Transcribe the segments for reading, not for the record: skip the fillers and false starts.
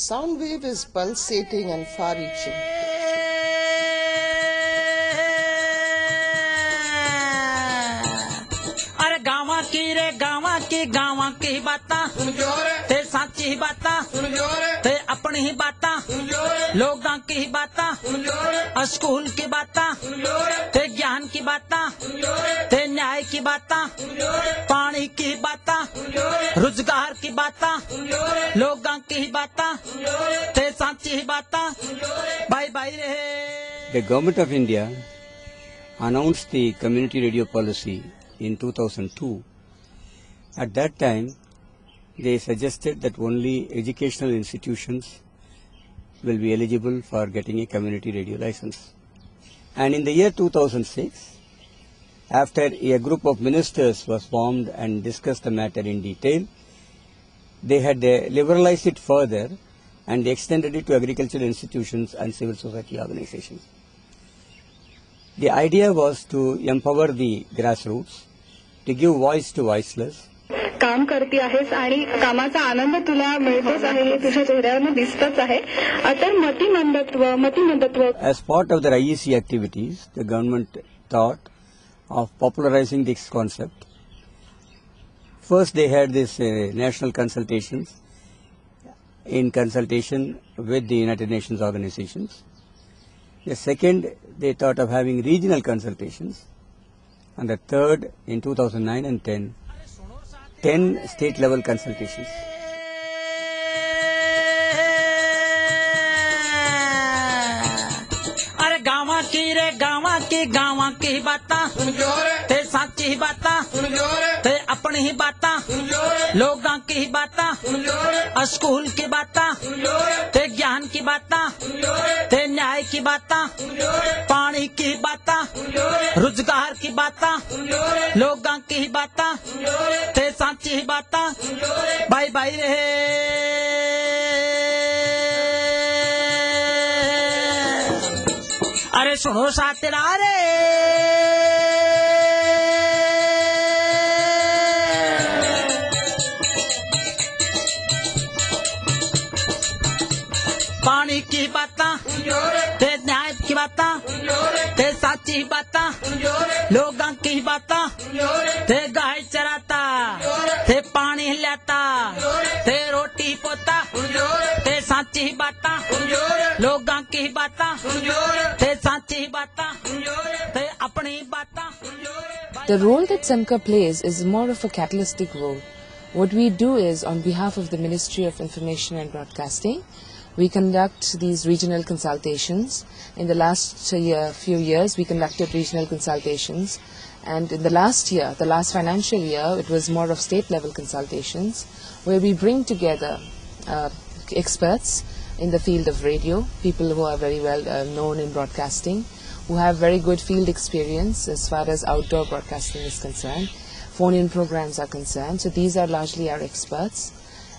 Sound wave is pulsating and far-reaching. अरे गाँव की बातां ते सच्ची बातां ते अपनी ही बातां लोगों की ही बातां स्कूल की बातां ते ज्ञान की बातां ते न्याय की बातां पानी की बातां रोजगार की बातां लोगों की ही बातां ते सच्ची ही बातां बाय बाय रहे। The Government of India announced the community radio policy in 2002. At that time, they suggested that only educational institutions will be eligible for getting a community radio license. And in the year 2006, after a group of ministers was formed and discussed the matter in detail, they had liberalized it further and extended it to agricultural institutions and civil society organizations. The idea was to empower the grassroots, to give voice to voiceless. काम करती आहेस आणि कामाचा आनंद तुला मिळतोच आहे हे तुझ्या चेहऱ्यावर दिसतच आहे. तर मतिमंदत्व. As part of their IEC activities, the government thought of popularizing this concept. First, they had this national consultations in consultation with the United Nations organizations. The second, they thought of having regional consultations. And the third, in 2009 and 10 state-level consultations. अरे गाँव की बातां ते सच्ची बातां ते अपनी ही बातां लोगों की ही बातां स्कूल की बातां ते ज्ञान की बातां ते न्याय की बातां पानी की बातां रोजगार की बातां लोगों की ही बातां ते सच्ची ही बातां बाय बाय रहे। अरे सुनो साथिया रे पानी की बातां ते न्याय की बातां ते सच्ची बातां लोगों की बातां ते गाय चराता ते पानी लाता ते रोटी पोता ते सच्ची बातां लोगों की बातां ते सच्ची बातां ते अपनी बातां। The role that CEMCA plays is more of a catalytic role. What we do is, on behalf of the Ministry of Information and Broadcasting, we conduct these regional consultations. In the last few years, we conducted regional consultations. And in the last year, the last financial year, it was more of state-level consultations, where we bring together experts in the field of radio, people who are very well known in broadcasting, who have very good field experience as far as outdoor broadcasting is concerned. Phone-in programs are concerned. So these are largely our experts.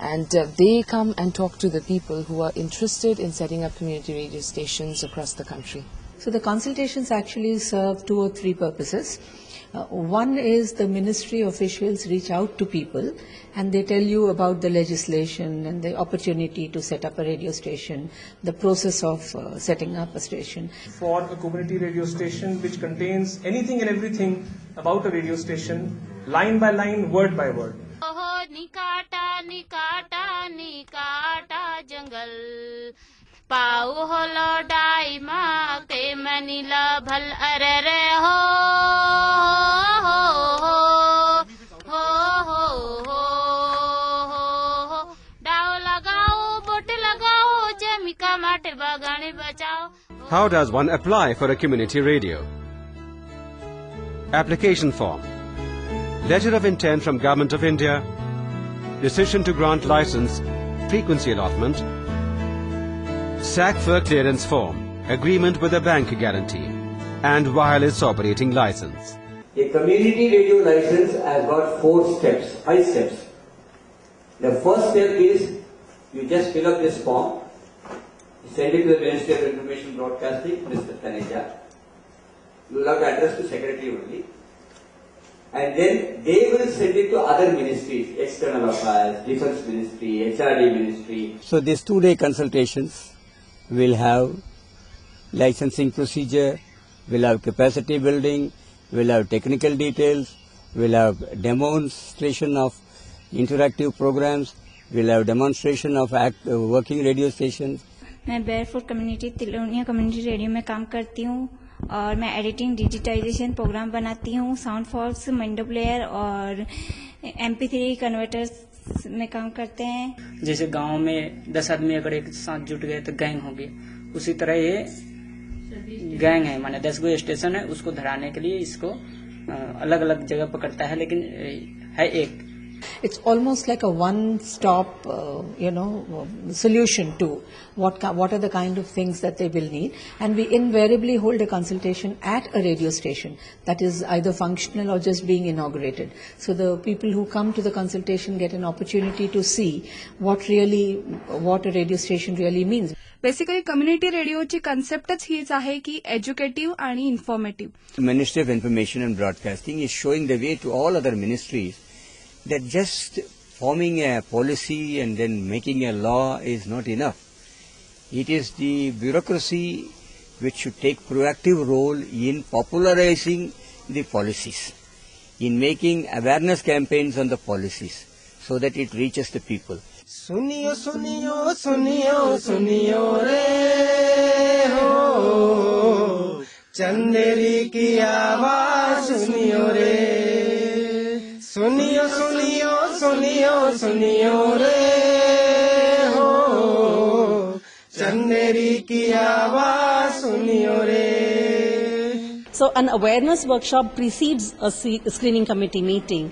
And they come and talk to the people who are interested in setting up community radio stations across the country. So the consultations actually serve 2 or 3 purposes. One is the ministry officials reach out to people and they tell you about the legislation and the opportunity to set up a radio station, the process of setting up a station. For a community radio station which contains anything and everything about a radio station, line by line, word by word. जंगल पाऊ होलो die माँ के Manila भल अरे रे हो डाव लगाओ boat लगाओ जमिका माटे बागाने बचाओ। How does one apply for a community radio? Application form, letter of intent from Government of India, decision to grant license, frequency allotment, SAC for clearance form, agreement with a bank guarantee, and wireless operating license. A community radio license has got 5 steps. The first step is you just fill up this form, send it to the Ministry of Information Broadcasting, Mr. Taneja. You will have to address to Secretary only. and then they will send it to other ministries, external affairs, defense ministry, HRD ministry. So these 2-day consultations will have licensing procedure, will have capacity building, will have technical details, will have demonstration of interactive programs, will have demonstration of working radio stations. मैं barefoot community Tilonia community radio में काम करती हूँ और मैं editing digitisation programme बनाती हूँ, sound false, window player और MP3 कन्वर्टर्स में काम करते हैं। जैसे गांव में 10 आदमी अगर एक साथ जुट गए तो गैंग हो गई, उसी तरह ये गैंग है, माने 10 गो स्टेशन है, उसको धराने के लिए इसको अलग अलग जगह पकड़ता है, लेकिन है एक। It's almost like a one-stop, solution to what are the kind of things that they will need. And we invariably hold a consultation at a radio station that is either functional or just being inaugurated. So the people who come to the consultation get an opportunity to see what a radio station really means. Basically community रेडिओची कन्सेप्टच हीच आहे की educative आणि informative. Ministry of Information and Broadcasting is showing the way to all other ministries that just forming a policy and then making a law is not enough. It is the bureaucracy which should take proactive role in popularizing the policies, in making awareness campaigns on the policies so that it reaches the people. सुनियो सुनियो सुनियो सुनियो रे हो, चंदेरी की आवाज सुनियो रे, सुनियो सुनियो सुनियो सुनियो रे हो, चंदेरी की आवाज सुनियो रे. So an awareness workshop precedes a screening committee meeting,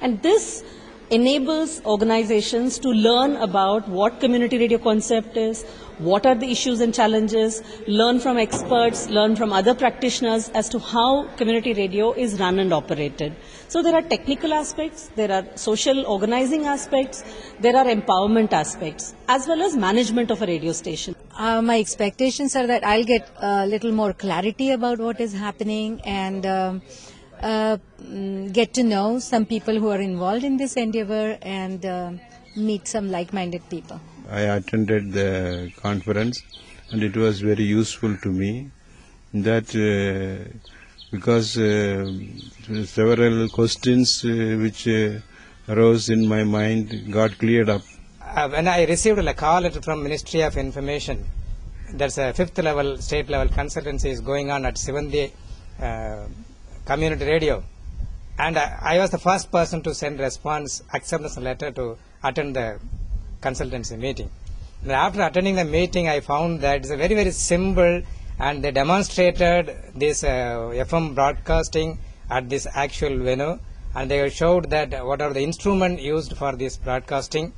and this enables organizations to learn about what community radio concept is, what are the issues and challenges, learn from experts, learn from other practitioners as to how community radio is run and operated. So there are technical aspects, there are social organizing aspects, there are empowerment aspects, as well as management of a radio station. My expectations are that I'll get a little more clarity about what is happening and get to know some people who are involved in this endeavor and meet some like-minded people. I attended the conference and it was very useful to me that because several questions which arose in my mind got cleared up. When I received a call letter from Ministry of Information, there's a 5th level, state level consultancy is going on at Sivandi community radio, and I was the first person to send response acceptance letter to attend the consultancy meeting. And after attending the meeting, I found that it's a very, very simple, and they demonstrated this FM broadcasting at this actual venue, and they showed that what are the instruments used for this broadcasting,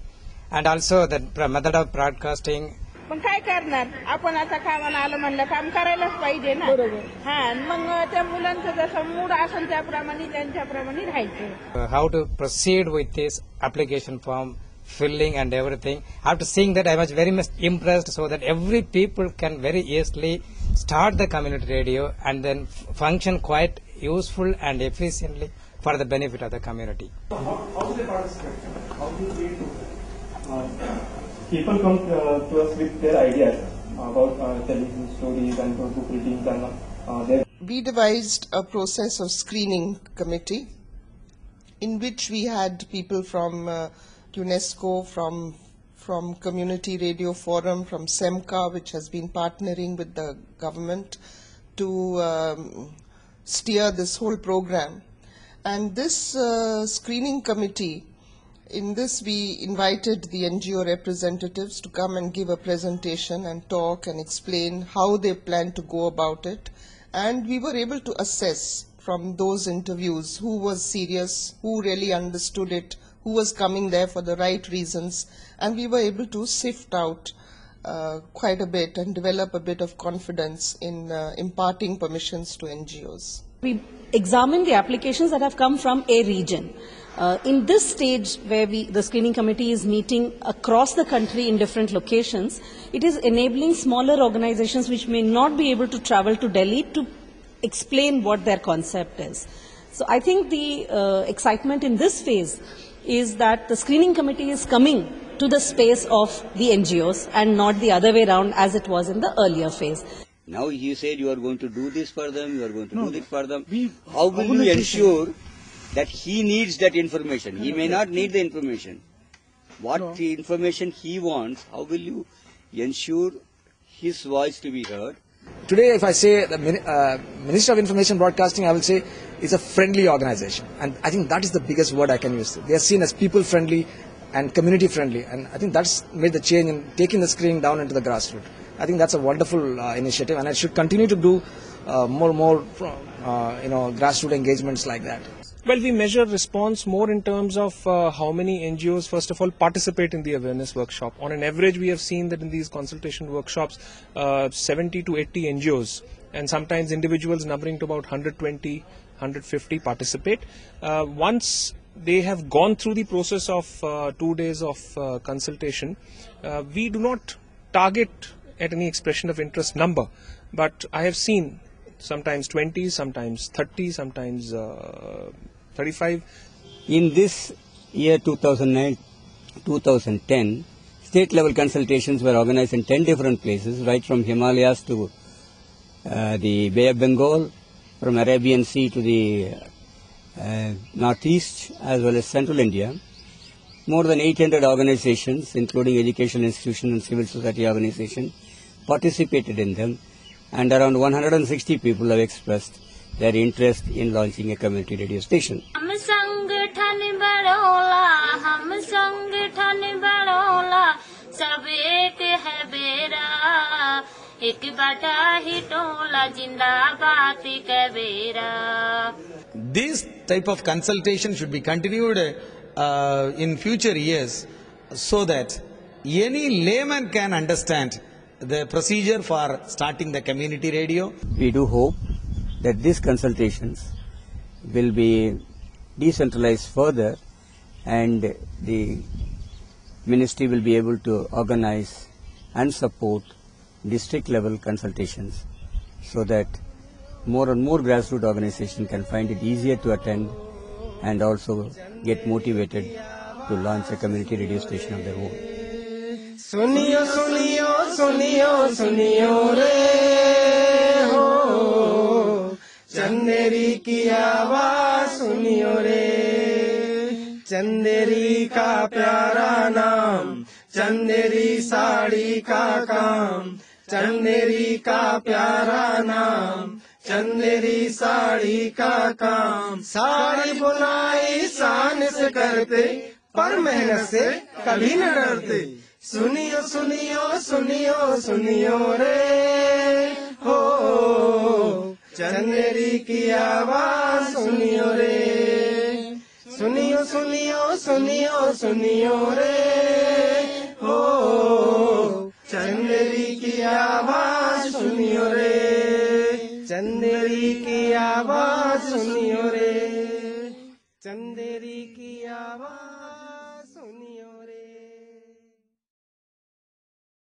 and also the method of broadcasting. पण काय करणार आपण आता कामाला आलं म्हणलं काम करायलाच पाहिजे ना. हां मग त्या मुलांचं जसं मूड असेल त्याप्रमाणे त्यांच्याप्रमाणे राहायचं. How to proceed with this application form filling and everything. After seeing that, I was very much impressed, so that every people can very easily start the community radio and then function quite useful and efficiently for the benefit of the community. How do they participate? How do they people come to us with their ideas about telling stories and book readings and we devised a process of screening committee in which we had people from UNESCO, from Community Radio Forum, from CEMCA, which has been partnering with the government to steer this whole program. And this screening committee, in this we invited the NGO representatives to come and give a presentation and talk and explain how they plan to go about it. And we were able to assess from those interviews who was serious, who really understood it, who was coming there for the right reasons, and we were able to sift out quite a bit and develop a bit of confidence in imparting permissions to NGOs. We examine the applications that have come from a region. In this stage where the screening committee is meeting across the country in different locations, it is enabling smaller organizations which may not be able to travel to Delhi to explain what their concept is. So I think the excitement in this phase is that the screening committee is coming to the space of the NGOs and not the other way around as it was in the earlier phase. Now you said you are going to do this for them, you are going to do this for them. How will you ensure that he needs that information? He may not need the information. What the information he wants, how will you ensure his voice to be heard? Today, if I say the Ministry of Information Broadcasting, I will say it's a friendly organization. And I think that is the biggest word I can use. They are seen as people-friendly and community-friendly. And I think that's made the change in taking the screening down into the grassroots. I think that's a wonderful initiative, and I should continue to do more grassroots engagements like that. Well, we measure response more in terms of how many NGOs, first of all, participate in the awareness workshop. On an average, we have seen that in these consultation workshops, 70 to 80 NGOs and sometimes individuals numbering to about 120, 150 participate. Once they have gone through the process of 2 days of consultation, we do not target at any expression of interest number, but I have seen sometimes 20, sometimes 30, sometimes 35. In this year 2009-2010, state level consultations were organized in 10 different places, right from Himalayas to the Bay of Bengal, from Arabian Sea to the northeast as well as central India. More than 800 organizations, including educational institutions and civil society organizations, participated in them, and around 160 people have expressed their interest in launching a community radio station. हम संगठन बड़ोला, हम संगठन बड़ोला, सब एक है बेरा, एक बाटा ही टोला, जिंदाबाद के बेरा. This type of consultation should be continued in future years so that any layman can understand the procedure for starting the community radio. We do hope that these consultations will be decentralized further and the ministry will be able to organize and support district level consultations so that more and more grassroots organizations can find it easier to attend and also get motivated to launch a community radio station of their own. सुनियो सुनियो सुनियो सुनियो रे हो, चंदेरी की आवाज सुनियो रे, चंदेरी का प्यारा नाम, चंदेरी साड़ी का काम, चंदेरी का प्यारा नाम, चंदेरी साड़ी का काम. साड़ी बुनाई शान से करते, पर मेहनत से कभी न डरते. सुनियो सुनियो सुनियो सुनियो रे हो, चंदेरी की आवाज सुनियो रे. सुनियो सुनियो सुनियो सुनियो रे हो, चंदेरी की आवाज सुनियो रे, चंदेरी की आवाज सुनियो रे, चंदेरी की आवाज.